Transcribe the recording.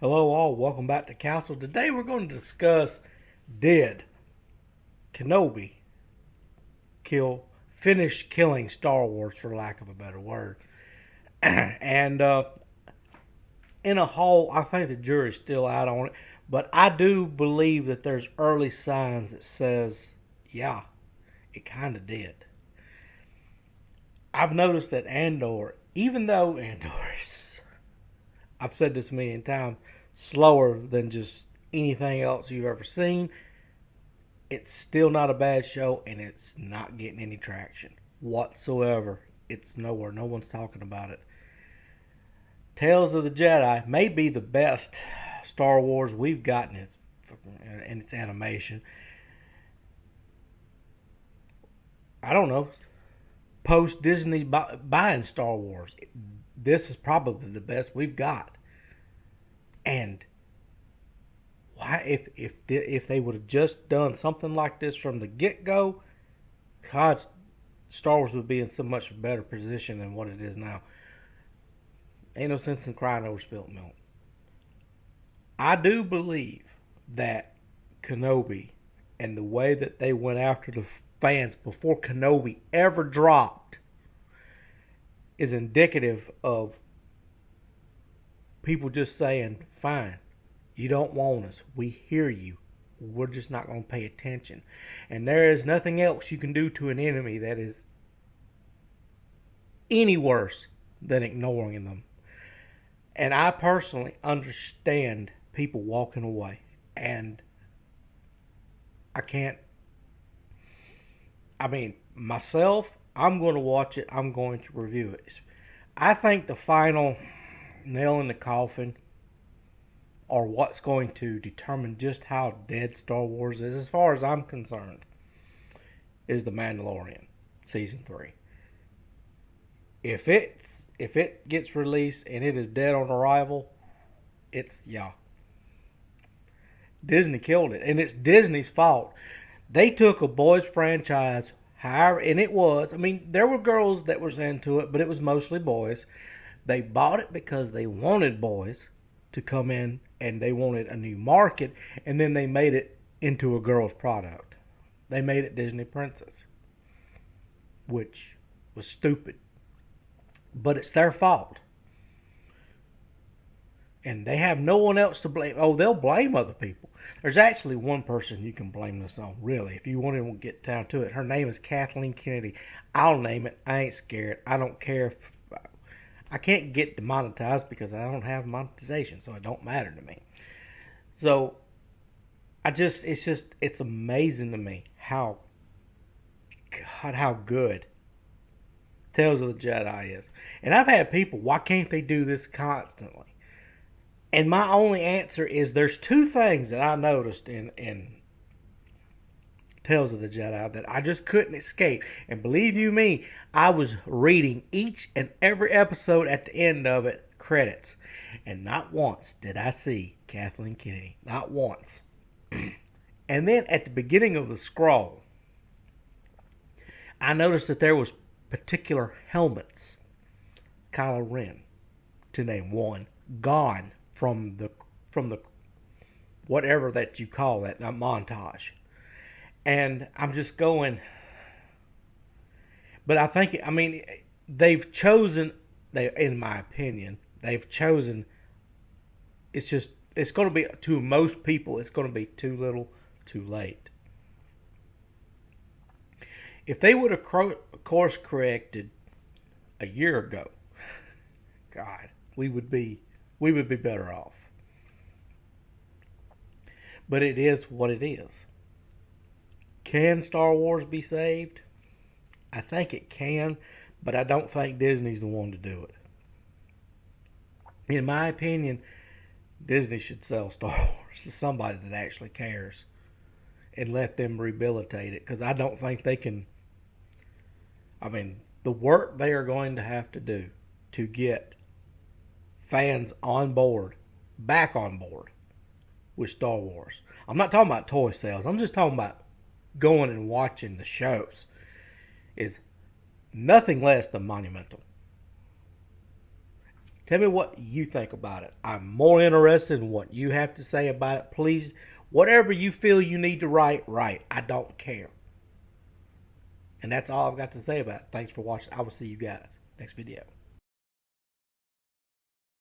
Hello, all. Welcome back to Castle. Today we're going to discuss did Kenobi finish killing Star Wars, for lack of a better word. and in a whole, I think the jury's still out on it, but I do believe that there's early signs that says, yeah, it kind of did. I've noticed that Andor, even though Andor is, I've said this a million times, slower than just anything else you've ever seen, it's still not a bad show, and it's not getting any traction whatsoever. It's nowhere. No one's talking about it. Tales of the Jedi may be the best Star Wars we've gotten in its animation. I don't know. Post Disney buying Star Wars, this is probably the best we've got. And why, if they would have just done something like this from the get go, God, Star Wars would be in so much better position than what it is now. Ain't no sense in crying over spilt milk. I do believe that Kenobi and the way that they went after the fans before Kenobi ever dropped is indicative of people just saying, fine, you don't want us. We hear you. We're just not going to pay attention. And there is nothing else you can do to an enemy that is any worse than ignoring them. And I personally understand people walking away. And I can't, myself, I'm going to watch it. I'm going to review it. I think the final nail in the coffin, or what's going to determine just how dead Star Wars is, as far as I'm concerned, is The Mandalorian season 3. If it gets released and it is dead on arrival, it's yeah. Disney killed it, and it's Disney's fault. They took a boys franchise, however, and it was. I mean, there were girls that was into it, but it was mostly boys. They bought it because they wanted boys to come in, and they wanted a new market, and then they made it into a girl's product. They made it Disney Princess, which was stupid. But it's their fault. And they have no one else to blame. Oh, they'll blame other people. There's actually one person you can blame this on, really, if you want to get down to it. Her name is Kathleen Kennedy. I'll name it. I ain't scared. I don't care if I can't get demonetized because I don't have monetization, so it don't matter to me. So it's amazing to me how good Tales of the Jedi is. And I've had people, why can't they do this constantly? And my only answer is there's two things that I noticed in Tales of the Jedi that I just couldn't escape. And believe you me, I was reading each and every episode at the end of it, credits. And not once did I see Kathleen Kennedy. Not once. And then at the beginning of the scroll, I noticed that there was particular helmets, Kylo Ren, to name one, gone from the whatever that you call that montage. And I'm just going, but they've chosen, in my opinion, they've chosen, it's going to be, to most people, it's going to be too little, too late. If they would have course corrected a year ago, God, we would be better off. But it is what it is. Can Star Wars be saved? I think it can, but I don't think Disney's the one to do it. In my opinion, Disney should sell Star Wars to somebody that actually cares and let them rehabilitate it, because I don't think they can. The work they are going to have to do to get fans on board, back on board with Star Wars. I'm not talking about toy sales. I'm just talking about going and watching the shows. Is nothing less than monumental. Tell me what you think about it. I'm more interested in what you have to say about it. Please, whatever you feel you need to write, write. I don't care. And that's all I've got to say about it. Thanks for watching. I will see you guys next video.